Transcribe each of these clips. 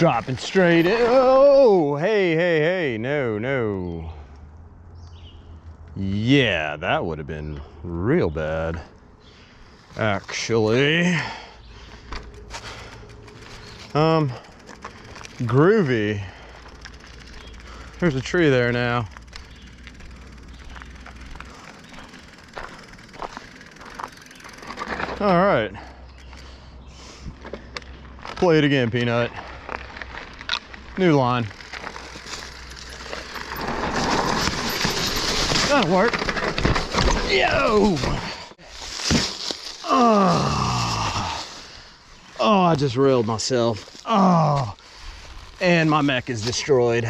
Dropping straight in. Oh, hey, no. Yeah, that would have been real bad, actually. Groovy. There's a tree there now. All right. Play it again, Peanut. New line. That'll work. Yo! Oh, I just railed myself. Oh, and my mech is destroyed.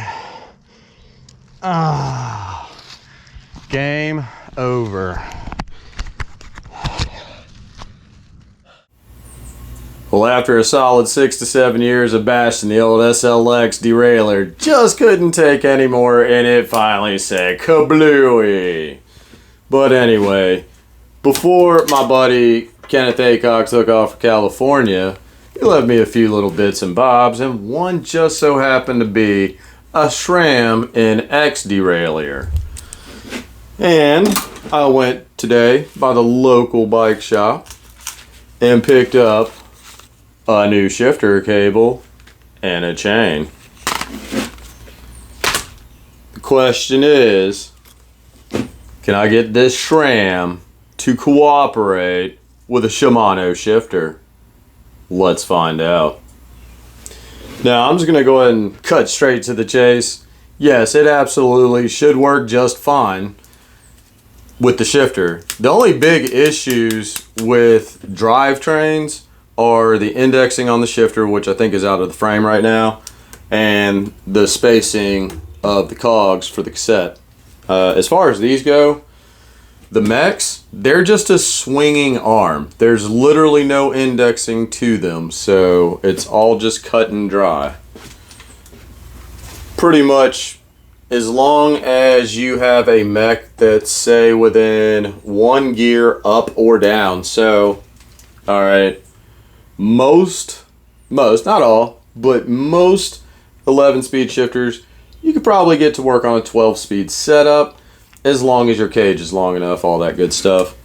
Game over. Well, after a solid 6 to 7 years of bashing the old SLX derailleur, just couldn't take any more, and it finally said kablooey. But anyway, before my buddy Kenneth Aycock took off for California, he left me a few little bits and bobs, and one just so happened to be a SRAM in X derailleur. And I went today by the local bike shop and picked up a new shifter cable and a chain. The question is, can I get this SRAM to cooperate with a Shimano shifter? Let's find out. Now, I'm just going to go ahead and cut straight to the chase. Yes, it absolutely should work just fine with the shifter. The only big issues with drivetrains are the indexing on the shifter, which I think is out of the frame right now, and the spacing of the cogs for the cassette. As far as these go, the mechs, they're just a swinging arm. There's literally no indexing to them, so it's all just cut and dry. Pretty much, as long as you have a mech that's, say, within 1 gear up or down. So, alright, most, not all, but most 11-speed shifters, you could probably get to work on a 12-speed setup, as long as your cage is long enough, all that good stuff.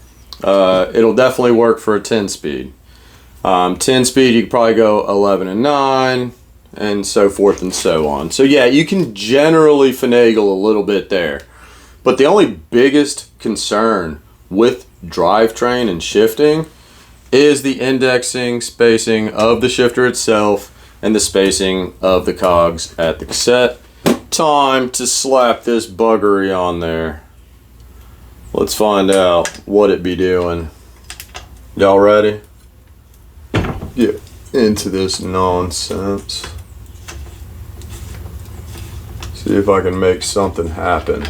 It'll definitely work for a 10-speed. 10-speed, you could probably go 11 and 9, and so forth and so on. So yeah, you can generally finagle a little bit there. But the only biggest concern with drivetrain and shifting is the indexing, spacing of the shifter itself, and the spacing of the cogs at the cassette. Time to slap this buggery on there. Let's find out what it be doing. Y'all ready? Get into this nonsense. See if I can make something happen.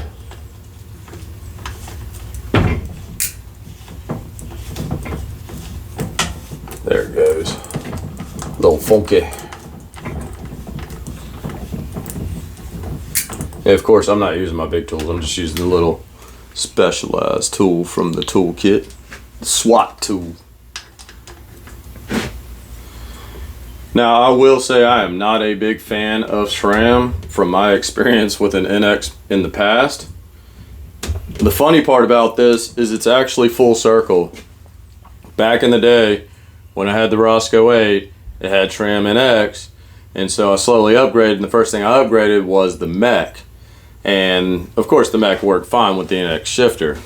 There it goes. A little funky. And of course, I'm not using my big tools. I'm just using the little specialized tool from the toolkit, the SWAT tool. Now, I will say I am not a big fan of SRAM from my experience with an NX in the past. The funny part about this is it's actually full circle. Back in the day, when I had the Roscoe 8, it had SRAM NX, and so I slowly upgraded, and the first thing I upgraded was the mech. And of course the mech worked fine with the NX shifter.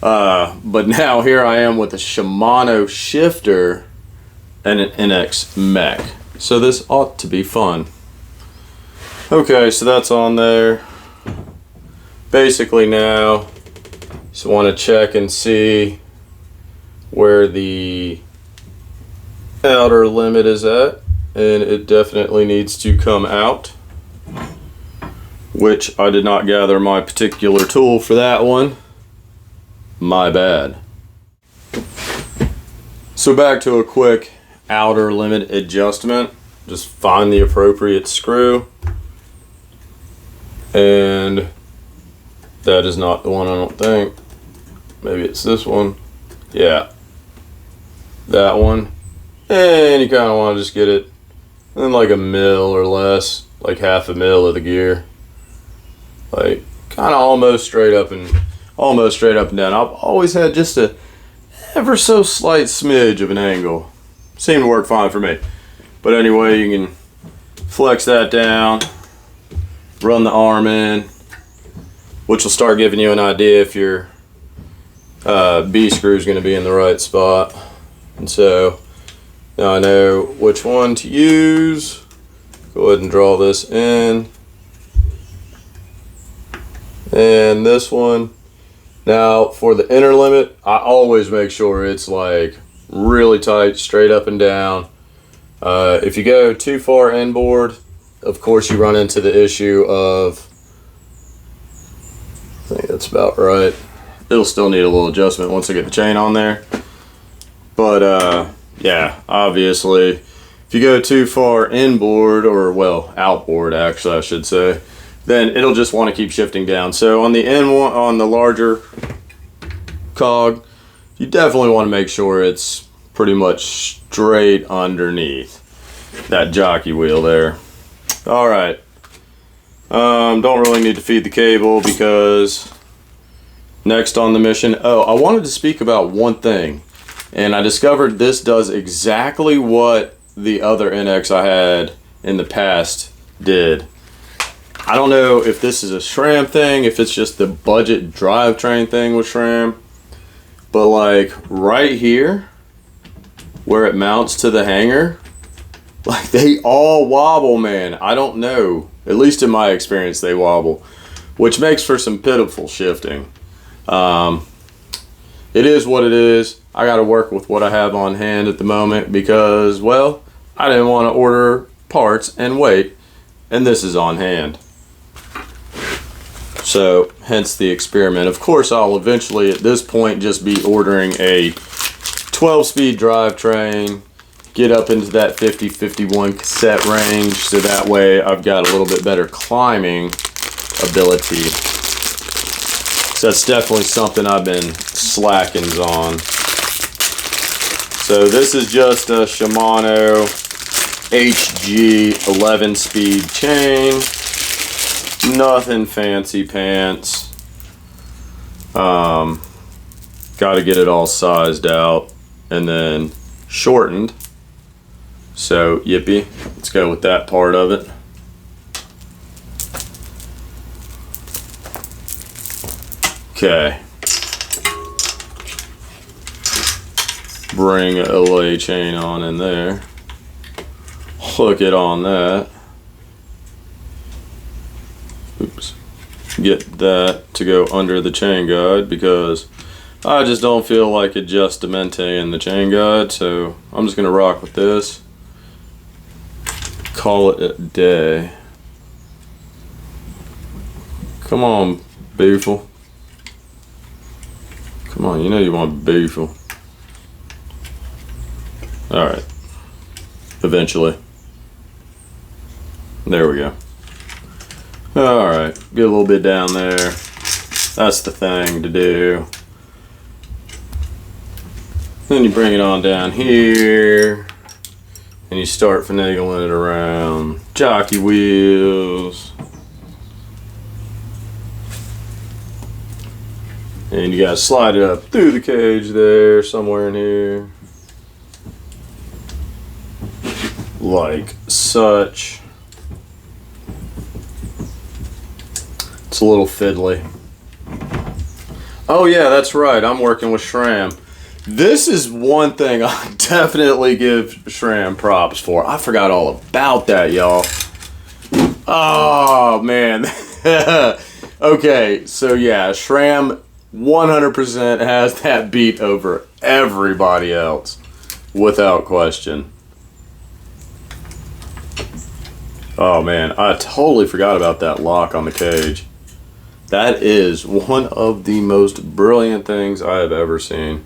But now here I am with a Shimano shifter and an NX mech. So this ought to be fun. Okay, so that's on there. Basically now, just want to check and see where the outer limit is at. And it definitely needs to come out, which I did not gather my particular tool for that one. My bad. So back to a quick outer limit adjustment. Just find the appropriate screw. And that is not the one, I don't think. Maybe it's this one. Yeah. That one. And you kind of want to just get it and like a mil or less, like half a mil of the gear, like kind of almost straight up and down. I've always had just a ever so slight smidge of an angle. Seemed to work fine for me. But anyway, you can flex that down, run the arm in, which will start giving you an idea if your B screw is going to be in the right spot. And so now I know which one to use. Go ahead and draw this in. And this one. Now for the inner limit, I always make sure it's like really tight, straight up and down. If you go too far inboard, of course you run into the issue of, I think that's about right. It'll still need a little adjustment once I get the chain on there. But yeah, obviously, if you go too far inboard, or well, outboard actually I should say, then it'll just want to keep shifting down. So on the N1, on the larger cog, you definitely want to make sure it's pretty much straight underneath that jockey wheel there. All right. Don't really need to feed the cable because next on the mission, oh, I wanted to speak about one thing, and I discovered this does exactly what the other NX I had in the past did. I don't know if this is a SRAM thing, if it's just the budget drivetrain thing with SRAM, but like right here where it mounts to the hanger, like they all wobble, man. I don't know, at least in my experience they wobble, which makes for some pitiful shifting. It is what it is. I got to work with what I have on hand at the moment because, well, I didn't want to order parts and wait, and this is on hand. So hence the experiment. Of course I'll eventually at this point just be ordering a 12-speed drivetrain, get up into that 50-51 cassette range, so that way I've got a little bit better climbing ability. So that's definitely something I've been slacking on. So this is just a Shimano HG 11-speed chain. Nothing fancy pants. Got to get it all sized out and then shortened. So yippee, let's go with that part of it. Okay. Bring a lay chain on in there. Hook it on that. Oops. Get that to go under the chain guide because I just don't feel like adjustamenting the chain guide, so I'm just gonna rock with this. Call it a day. Come on, beautiful. Come on, you know you want beautiful. Alright. Eventually. There we go. Alright, get a little bit down there. That's the thing to do. Then you bring it on down here. And you start finagling it around. Jockey wheels. And you gotta slide it up through the cage there, somewhere in here. Like such. It's a little fiddly. Oh yeah, that's right, I'm working with SRAM. This is one thing I definitely give SRAM props for. I forgot all about that, y'all. Oh man. Okay, so yeah, SRAM 100% has that beat over everybody else, without question. Oh man, I totally forgot about that lock on the cage. That is one of the most brilliant things I have ever seen.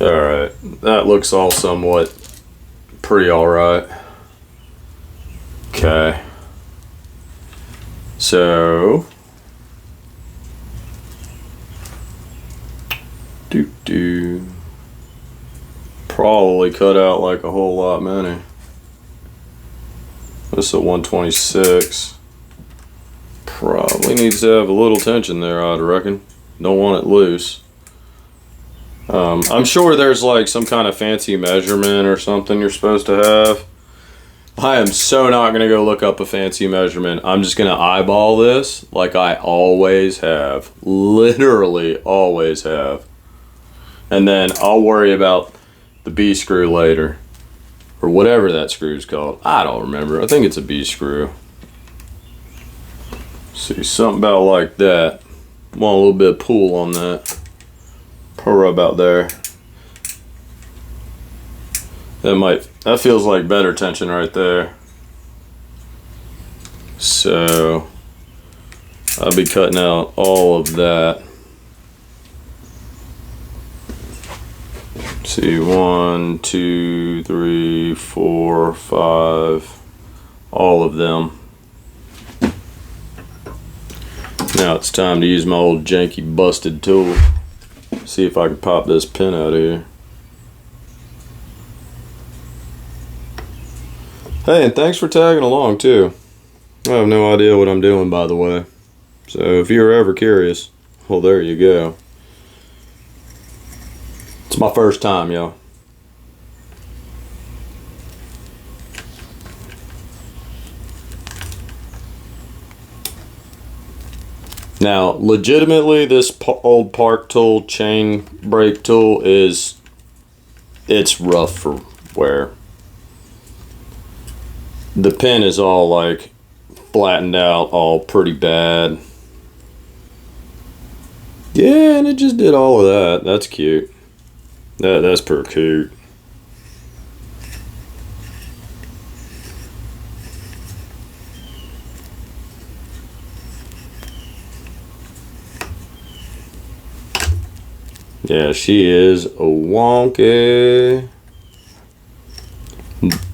Alright, that looks all somewhat pretty alright. Okay. So, probably cut out like a whole lot many. This is a 126. Probably needs to have a little tension there, I'd reckon. Don't want it loose. I'm sure there's like some kind of fancy measurement or something you're supposed to have. I am so not going to go look up a fancy measurement. I'm just going to eyeball this like I always have. Literally always have. And then I'll worry about the B screw later. Or whatever that screw's called. I don't remember. I think it's a B screw. See, something about like that. Want a little bit of pull on that. Probably about there. That feels like better tension right there. So I'll be cutting out all of that. Let's see, 1, 2, 3, 4, 5, all of them. Now it's time to use my old janky busted tool. See if I can pop this pin out of here. Hey, and thanks for tagging along too. I have no idea what I'm doing, by the way. So if you're ever curious, well, there you go. It's my first time, y'all. Now, legitimately, this old Park tool, chain brake tool, it's rough for wear. The pin is all like flattened out, all pretty bad. Yeah, and it just did all of that. That's cute. That's pretty cute. Yeah, she is a wonky.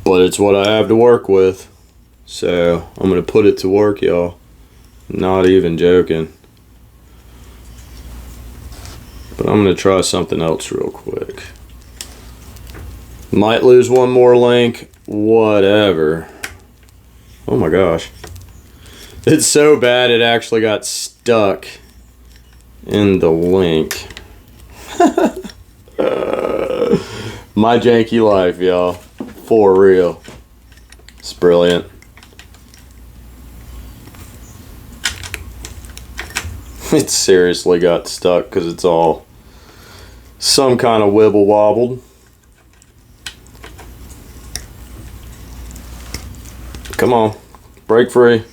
But it's what I have to work with. So I'm going to put it to work, y'all. Not even joking. But I'm going to try something else real quick. Might lose one more link. Whatever. Oh my gosh. It's so bad it actually got stuck in the link. My janky life, y'all. For real. It's brilliant. It seriously got stuck because it's all some kind of wibble wobbled. Come on. Break free.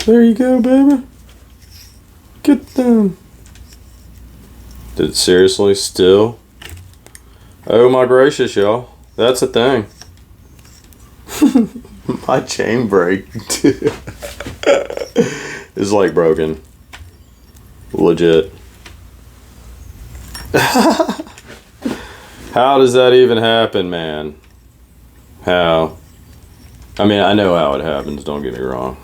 There you go, baby. Get them. Did it seriously still? Oh my gracious, y'all. That's a thing. My chain brake is like broken. Legit. How does that even happen, man? How? I mean, I know how it happens, don't get me wrong.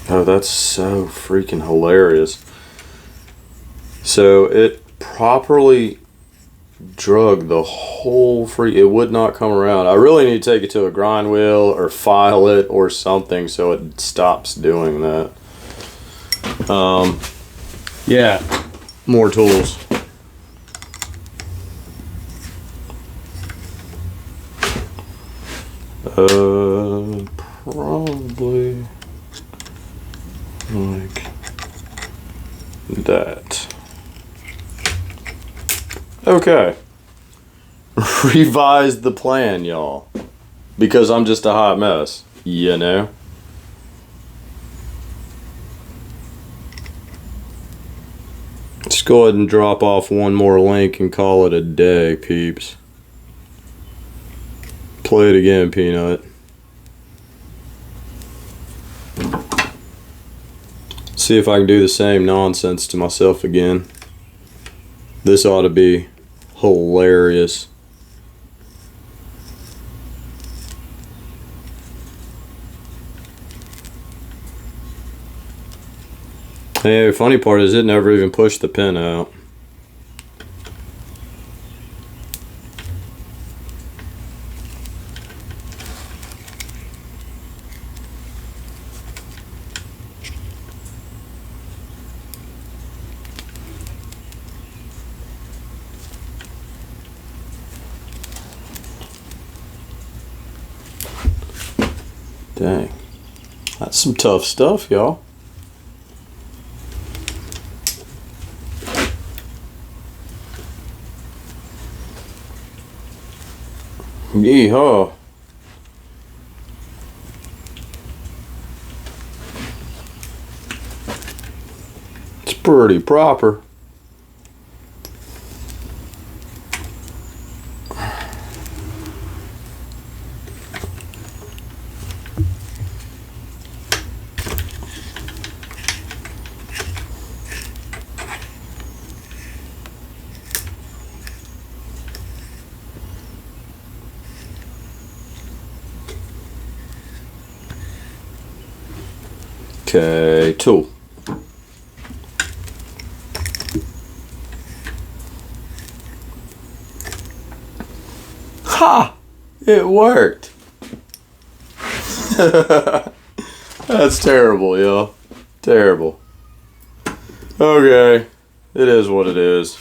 Oh, that's so freaking hilarious. So it properly drug the whole it would not come around. I really need to take it to a grind wheel or file it or something so it stops doing that. Yeah, more tools. Probably like that. Okay. Revise the plan, y'all. Because I'm just a hot mess, you know? Let's go ahead and drop off one more link and call it a day, peeps. Play it again, Peanut. See if I can do the same nonsense to myself again. This ought to be hilarious. Hey, the funny part is it never even pushed the pin out. Dang. That's some tough stuff, y'all. Yeehaw. It's pretty proper. Okay, tool. Ha! It worked. That's terrible, y'all. Terrible. Okay, it is what it is.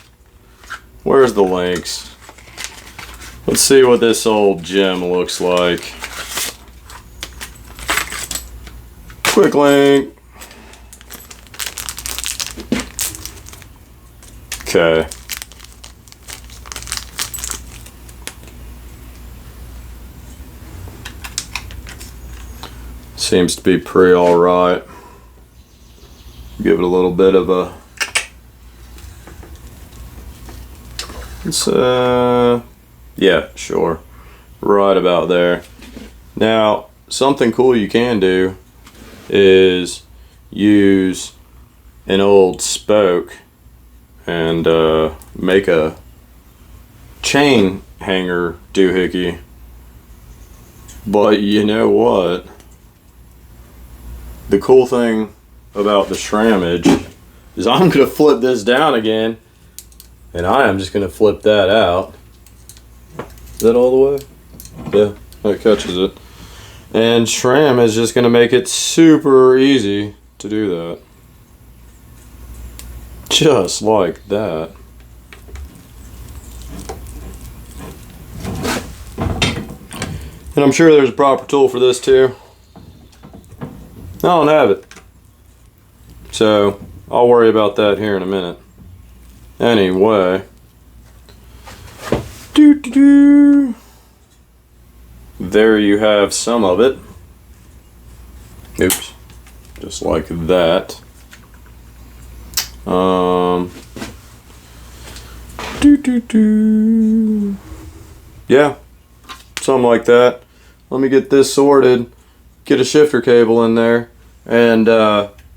Where's the links? Let's see what this old gem looks like. Quick link. Okay. Seems to be pretty alright. Give it a little bit of a... yeah, sure. Right about there. Now, something cool you can do is use an old spoke and make a chain hanger doohickey. But you know what? The cool thing about the shrammage is I'm going to flip this down again, and I am just going to flip that out. Is that all the way? Yeah, that catches it. And Shram is just going to make it super easy to do that. Just like that. And I'm sure there's a proper tool for this too. I don't have it. So I'll worry about that here in a minute. Anyway. There you have some of it. Oops. Just like that. Yeah. Something like that. Let me get this sorted. Get a shifter cable in there. And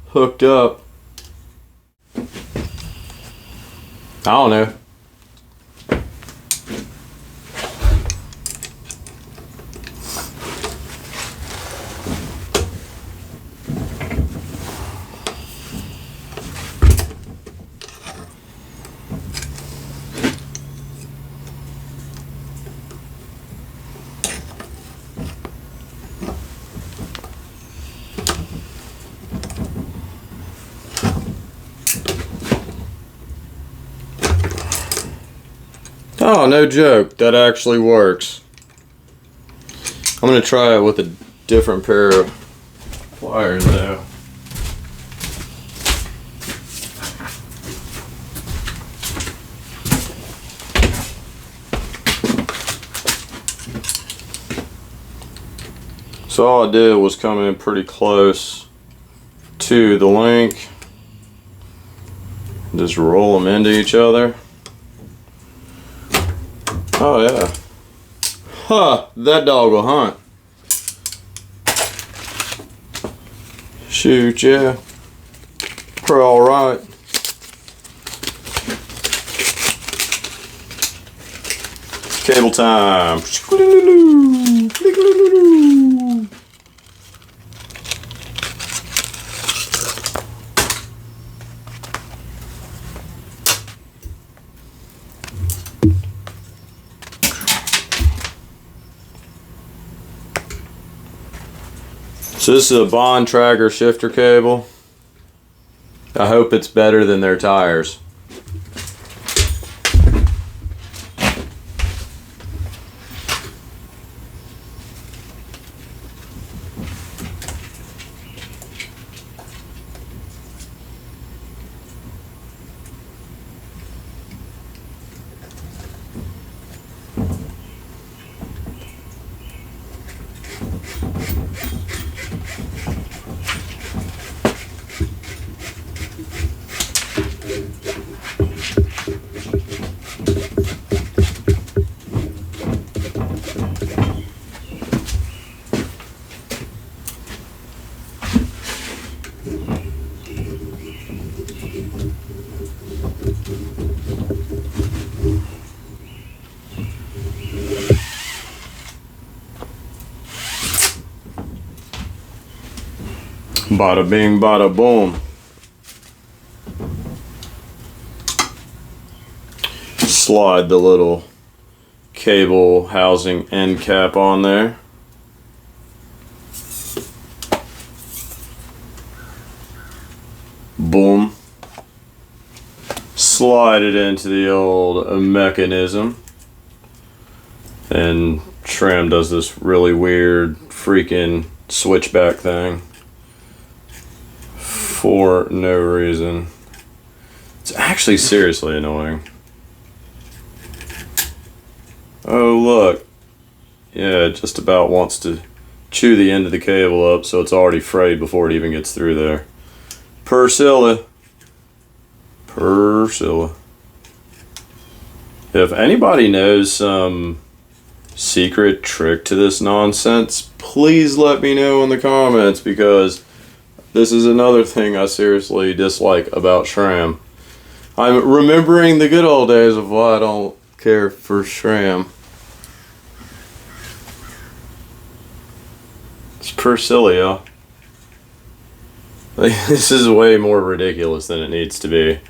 hooked up. I don't know. Oh, no joke. That actually works. I'm going to try it with a different pair of pliers though. So all I did was come in pretty close to the link. Just roll them into each other. Oh yeah. Huh, that dog will hunt. Shoot, yeah. We're alright. Cable time. So this is a Bond tracker shifter cable. I hope it's better than their tires. Bada bing, bada boom. Slide the little cable housing end cap on there. Boom. Slide it into the old mechanism. And Tram does this really weird freaking switchback thing. For no reason. It's actually seriously annoying. Oh look. Yeah, it just about wants to chew the end of the cable up so it's already frayed before it even gets through there. Persilla. If anybody knows some secret trick to this nonsense, please let me know in the comments, because this is another thing I seriously dislike about SRAM. I'm remembering the good old days of why I don't care for SRAM. It's Persilla. Like, this is way more ridiculous than it needs to be.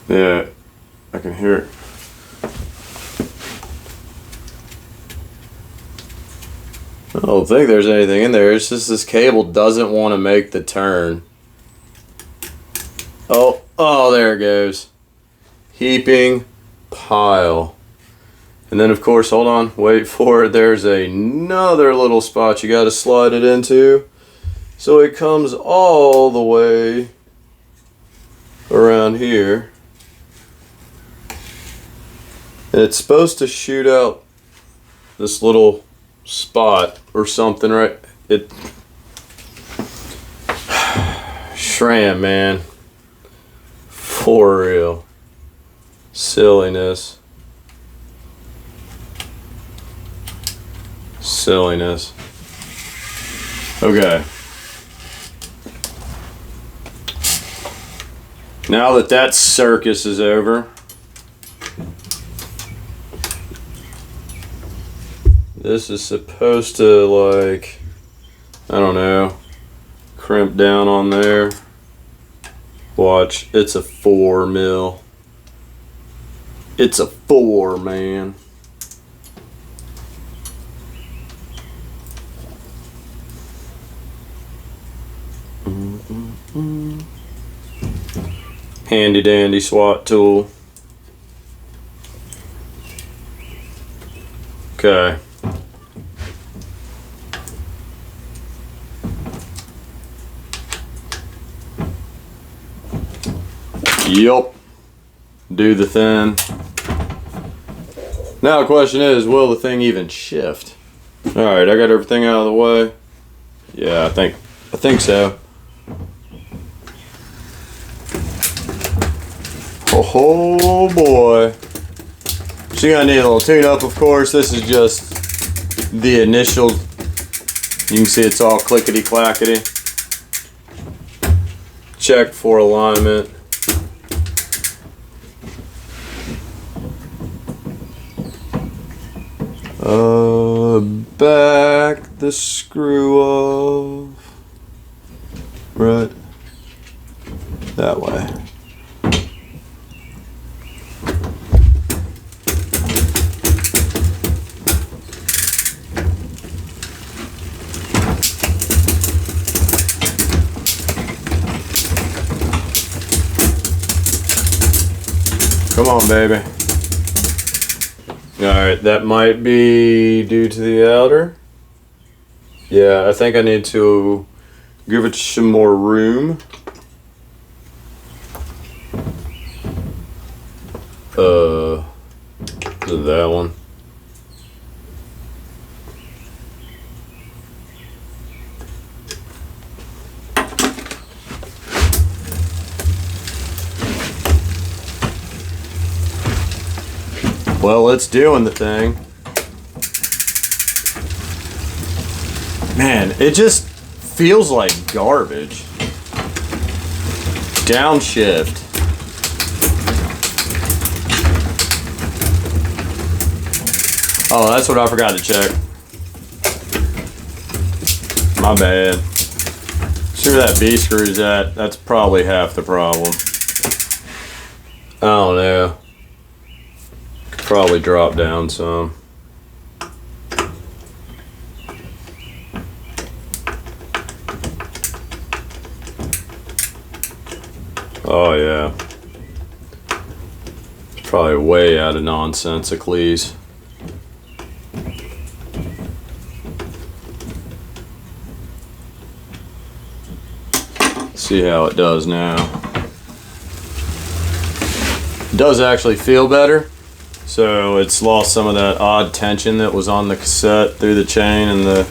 Yeah, I can hear it. I don't think there's anything in there. It's just this cable doesn't want to make the turn. Oh, there it goes. Heaping pile. And then, of course, hold on, wait for it. There's another little spot you got to slide it into. So it comes all the way around here. And it's supposed to shoot out this little spot or something, right? SRAM, man. For real. Silliness. Okay. Now that circus is over, this is supposed to, like, I don't know, crimp down on there. Watch, it's a 4 mil. It's a 4, man. Handy dandy SWAT tool. Okay. Yup. Do the thing. Now the question is, will the thing even shift? Alright, I got everything out of the way. Yeah, I think so. Oh boy. So you're gonna need a little tune up, of course. This is just the initial. You can see it's all clickety clackety. Check for alignment. Back the screw off. Right. That way. Come on, baby. Alright, that might be due to the outer. Yeah, I think I need to give it some more room. That one. Well, it's doing the thing. Man, it just feels like garbage. Downshift. Oh, that's what I forgot to check. My bad. See where that B screw's at? That's probably half the problem. I don't know. Could probably drop down some. Oh yeah. Probably way out of nonsense-icles. See how it does now. It does actually feel better. So it's lost some of that odd tension that was on the cassette through the chain and the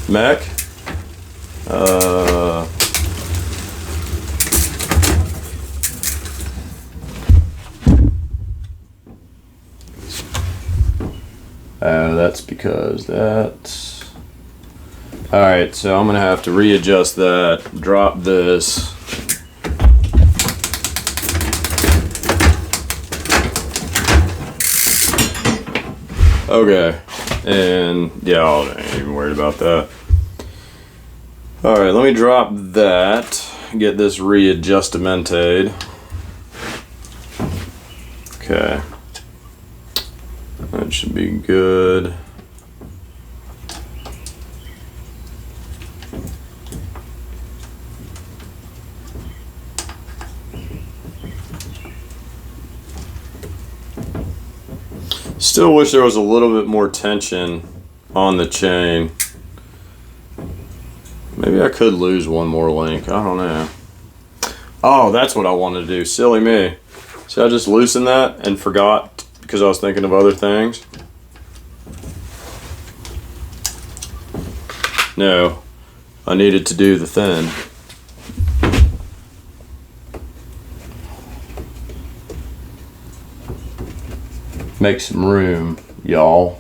mech. That's because that's... Alright, so I'm going to have to readjust that, drop this. Okay, and yeah, I ain't even worried about that. Alright, let me drop that, get this readjustamented. Okay. That should be good. Still wish there was a little bit more tension on the chain. Maybe I could lose one more link. I don't know. Oh, that's what I wanted to do. Silly me. See, I just loosened that and forgot because I was thinking of other things. No, I needed to do the thin. Make some room, y'all.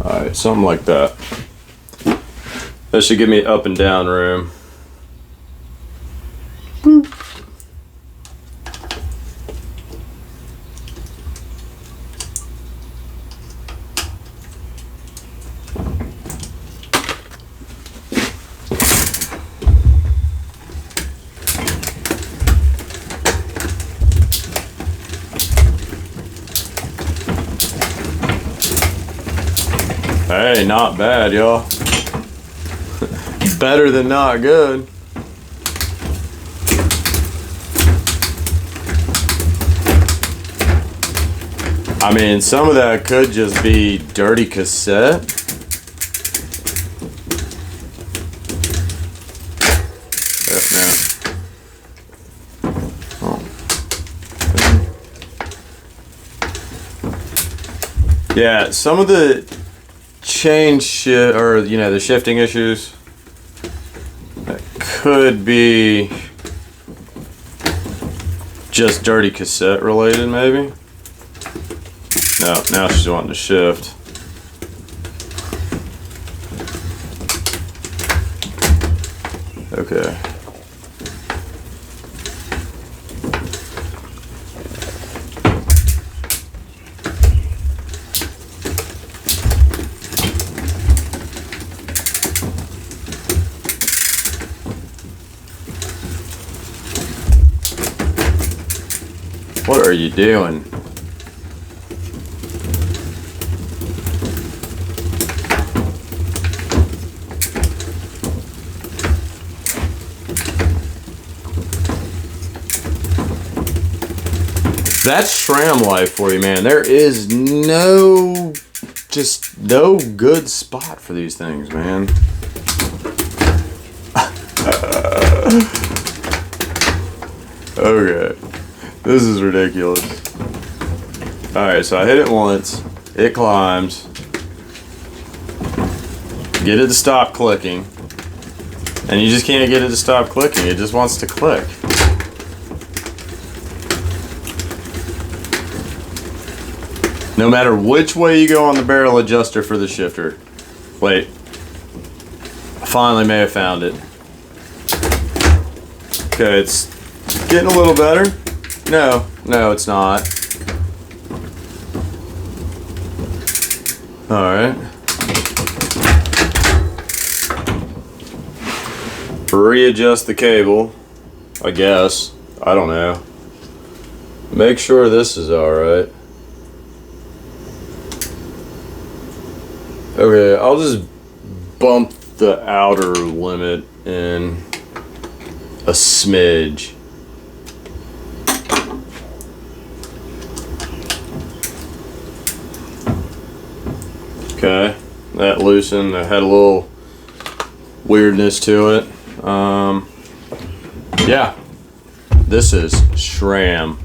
Alright, something like that. That should give me up and down room. Boop. Hey, not bad, y'all. Better than not good. I mean, some of that could just be dirty cassette. No. Oh. Yeah, some of the chain shit, or you know, the shifting issues, that could be just dirty cassette related, maybe. No, now she's wanting to shift. Okay. What are you doing? That's SRAM life for you, man. There is no good spot for these things, man. Okay, this is ridiculous. Alright, so I hit it once, it climbs, get it to stop clicking, and you just can't get it to stop clicking, it just wants to click. No matter which way you go on the barrel adjuster for the shifter. Wait, I finally may have found it. Okay, it's getting a little better. No, it's not. Alright. Readjust the cable, I guess. I don't know. Make sure this is alright. Okay, I'll just bump the outer limit in a smidge. Okay, that loosened. That had a little weirdness to it. Yeah, this is SRAM.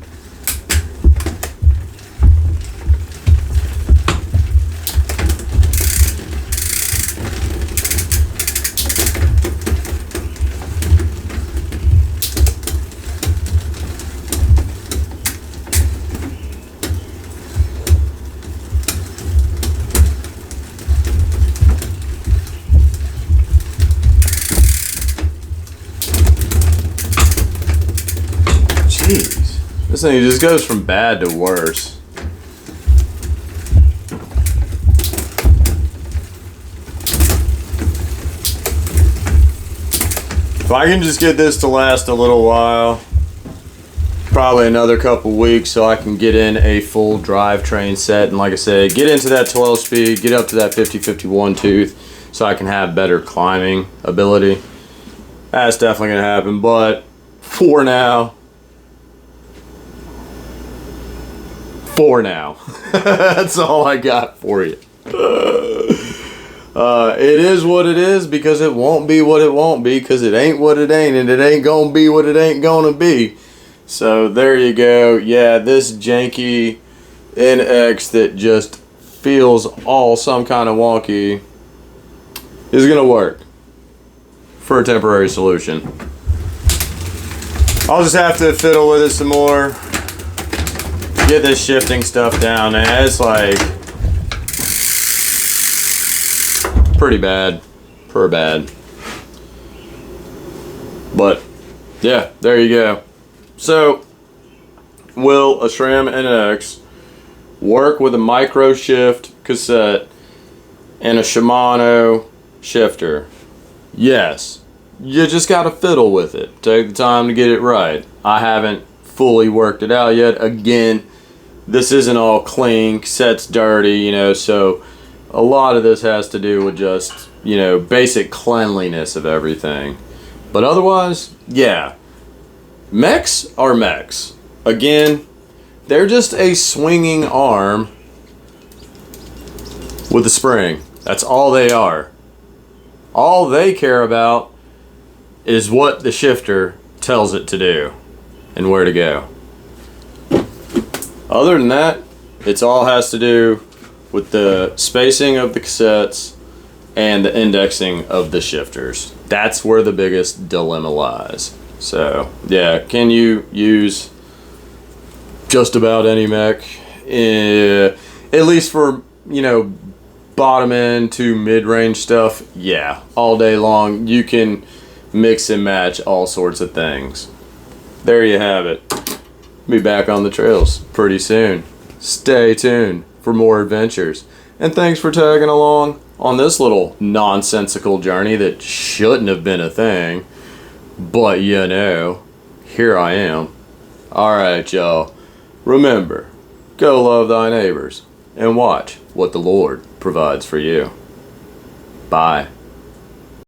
Jeez, this thing just goes from bad to worse. If I can just get this to last a little while, probably another couple weeks, so I can get in a full drivetrain set, and like I said, get into that 12 speed, get up to that 50-51 tooth, so I can have better climbing ability. That's definitely gonna happen, but for now, that's all I got for you. It is what it is, because it won't be what it won't be, because it ain't what it ain't, and it ain't gonna be what it ain't gonna be. So there you go. Yeah, this janky NX that just feels all some kind of wonky is gonna work for a temporary solution. I'll just have to fiddle with it some more, get this shifting stuff down, and it's like pretty bad, but yeah, there you go. So will a SRAM NX work with a micro shift cassette and a Shimano shifter? Yes, you just gotta fiddle with it, take the time to get it right. I haven't fully worked it out yet. Again, this isn't all clean, cassette's dirty, you know, so a lot of this has to do with just, you know, basic cleanliness of everything. But otherwise, yeah, mechs are mechs. Again, they're just a swinging arm with a spring. That's all they are. All they care about is what the shifter tells it to do and where to go. Other than that, it all has to do with the spacing of the cassettes and the indexing of the shifters. That's where the biggest dilemma lies. So yeah, can you use just about any mech, at least for, you know, bottom end to mid-range stuff? Yeah, all day long you can mix and match all sorts of things. There you have it. Be back on the trails pretty soon. Stay tuned for more adventures, and thanks for tagging along on this little nonsensical journey that shouldn't have been a thing, but you know, here I am. Alright, y'all, remember, go love thy neighbors and watch what the Lord provides for you. Bye.